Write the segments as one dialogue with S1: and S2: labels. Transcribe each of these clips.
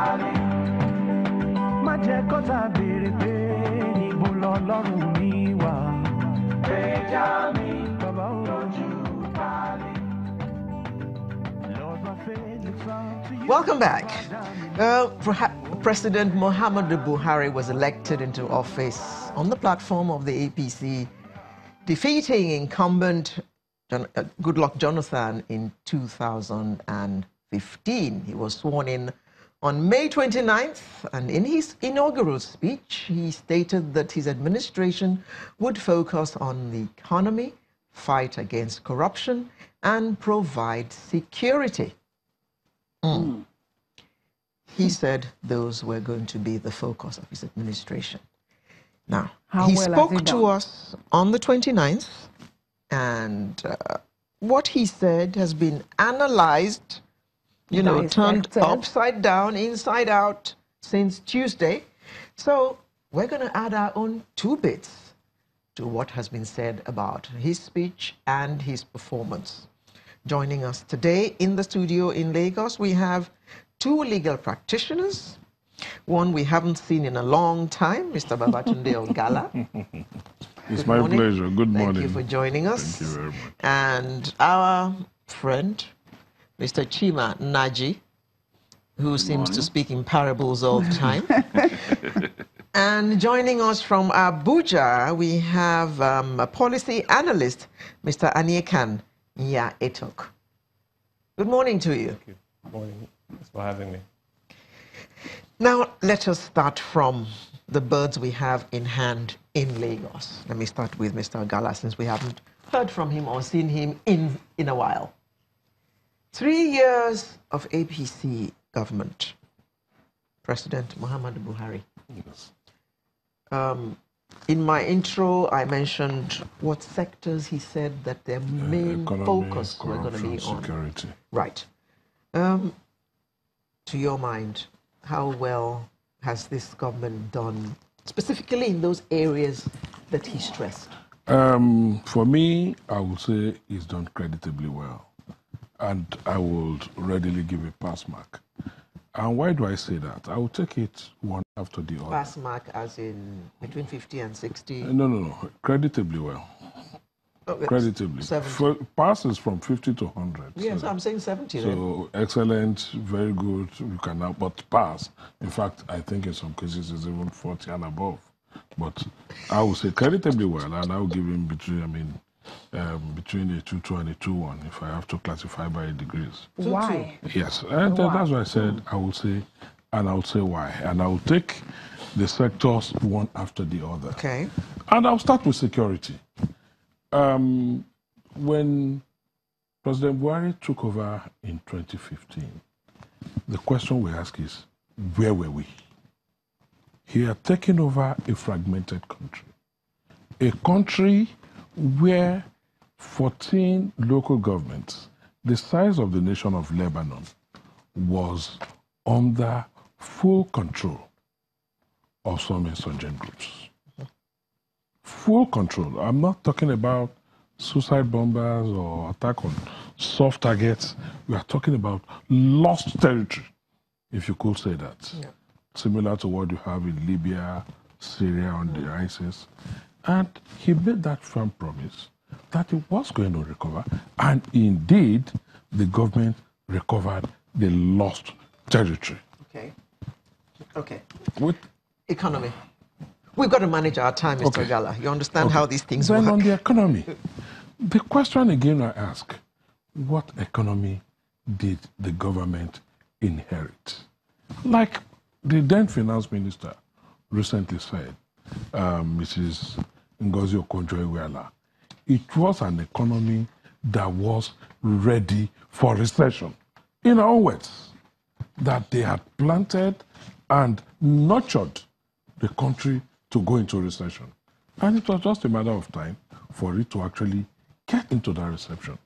S1: Welcome back. President Muhammadu Buhari was elected into office on the platform of the APC, defeating incumbent Goodluck Jonathan in 2015. He was sworn in on May 29th, and in his inaugural speech, he stated that his administration would focus on the economy, fight against corruption, and provide security. He said those were going to be the focus of his administration. Now, he spoke to us on the 29th, and what he said has been analyzed, turned upside down, inside out since Tuesday. So we're going to add our own 2 bits to what has been said about his speech and his performance. Joining us today in the studio in Lagos, we have 2 legal practitioners. One we haven't seen in a long time, Mr. Babatunde Ogala.
S2: It's my pleasure. Good morning.
S1: Thank you for joining us.
S2: Thank you very much.
S1: And our friend, Mr. Chima Naji, who seems to speak in parables all the time. And joining us from Abuja, we have a policy analyst, Mr. Aniekan Etok. Good morning to you.
S3: Thank you. Good morning. Thanks for having me.
S1: Now, let us start from the birds we have in hand in Lagos. Let me start with Mr. Ogala, since we haven't heard from him or seen him in a while. 3 years of APC government. President Muhammadu Buhari.
S2: Yes.
S1: In my intro, I mentioned what sectors he said that their main
S2: economy,
S1: focus were going to be on.
S2: Security.
S1: Right. To your mind, how well has this government done, specifically in those areas that he stressed?
S2: For me, I would say he's done creditably well. And I would readily give a pass mark. And why do I say that? I will take it one after the other.
S1: Pass mark as in between 50 and 60?
S2: No. Creditably well.
S1: Okay.
S2: Creditably. Pass is from 50 to 100.
S1: Yes, so I'm saying 70
S2: So
S1: then.
S2: excellent, very good, you can now, but pass. In fact, I think in some cases it's even 40 and above. But I would say creditably well, and I will give him between a 2.2 and a 2.1 if I have to classify by degrees.
S1: Why?
S2: Yes, and that's why I said I will say, and I will say why. And I will take the sectors one after the other.
S1: Okay.
S2: And I'll start with security. When President Buhari took over in 2015, the question we ask is, where were we? He had taken over a fragmented country. A country where 14 local governments, the size of the nation of Lebanon, was under full control of some insurgent groups. Full control. I'm not talking about suicide bombers or attack on soft targets. We are talking about lost territory, if you could say that. Yeah. Similar to what you have in Libya, Syria, on the ISIS. And he made that firm promise that he was going to recover. And indeed, the government recovered the lost territory.
S1: Okay.
S2: With
S1: economy. We've got to manage our time, Mr. Ogala. You understand how these things work.
S2: Then on the economy, the question again I ask, what economy did the government inherit? Like the then finance minister recently said, Mrs. Ngozi Okonjo-Iweala, it was an economy that was ready for recession. In other words, that they had planted and nurtured the country to go into recession. And it was just a matter of time for it to actually get into that recession.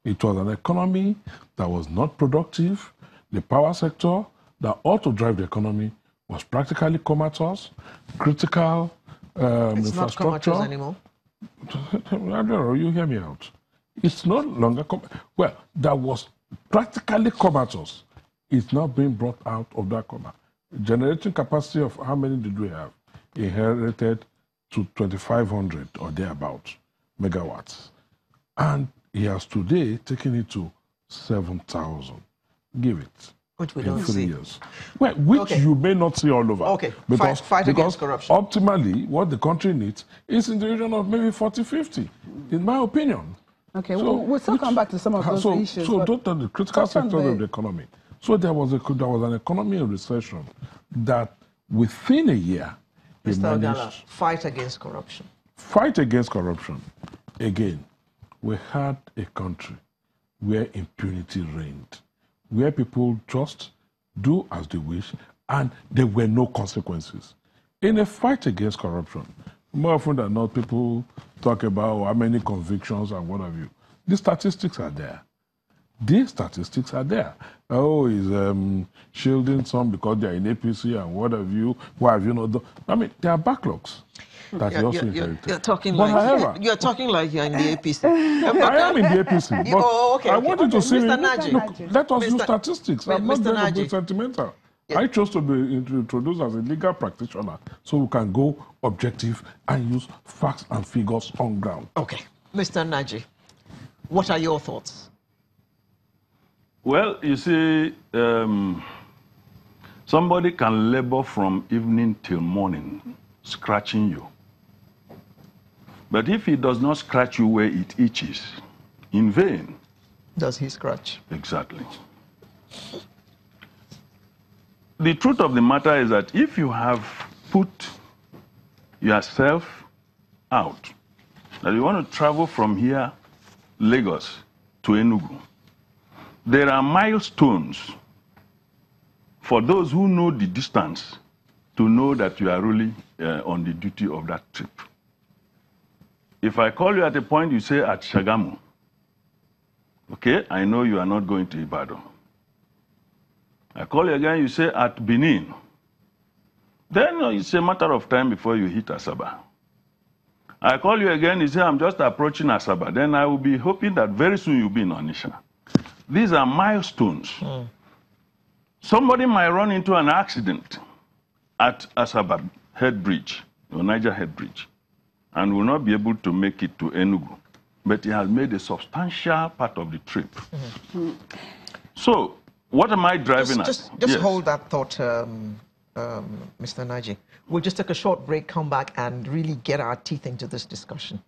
S2: It was an economy that was not productive. The power sector that ought to drive the economy was practically comatose, critical
S1: it's
S2: infrastructure.
S1: Not comatose anymore.
S2: I don't know, you hear me out. It's no longer, well, that was practically comatose. It's not being brought out of that corner. Generating capacity of how many did we have? Inherited to 2,500 or thereabouts megawatts. And he has today taken it to 7,000. Give it.
S1: Which we
S2: in
S1: don't
S2: 3
S1: see.
S2: years. Well, which you may not see all over.
S1: Okay,
S2: because,
S1: fight against corruption.
S2: Optimally, what the country needs is in the region of maybe 40-50, in my opinion.
S4: Okay, so we'll still come back to some of those issues.
S2: So those are the critical sectors of the economy. So there was an economy in recession that within a year,
S1: Mr. Ogala, fight against corruption.
S2: Fight against corruption. Again, we had a country where impunity reigned, where people just do as they wish, and there were no consequences. In a fight against corruption, more often than not, people talk about how many convictions and what have you. The statistics are there. These statistics are there. Oh, he's shielding some because they're in APC and what have you. Why have you not done? I mean, there are backlogs that he also inherited.
S1: You're talking you're talking like you're in the APC.
S2: I am in the APC, but I want you to see
S1: Mr. Naji.
S2: Look, let us use statistics. I'm not going to be sentimental.
S1: Yeah.
S2: I chose to be introduced as a legal practitioner so we can go objective and use facts and figures on ground.
S1: Okay. Mr. Naji, what are your thoughts?
S5: Well, you see, somebody can labor from evening till morning, scratching you. But if he does not scratch you where it itches, in vain.
S1: Does he scratch?
S5: Exactly. The truth of the matter is that if you have put yourself out, that you want to travel from here, Lagos, to Enugu, there are milestones for those who know the distance to know that you are really on the duty of that trip. If I call you at a point, you say at Shagamu, okay, I know you are not going to Ibadan. I call you again, you say at Benin. Then it's a matter of time before you hit Asaba. I call you again, you say I'm just approaching Asaba. Then I will be hoping that very soon you'll be in Onitsha. These are milestones. Somebody might run into an accident at Asaba Head Bridge, or Niger Head Bridge, and will not be able to make it to Enugu. But he has made a substantial part of the trip. So, what am I driving at?
S1: Just hold that thought, Mr. Naji. We'll just take a short break, come back, and really get our teeth into this discussion.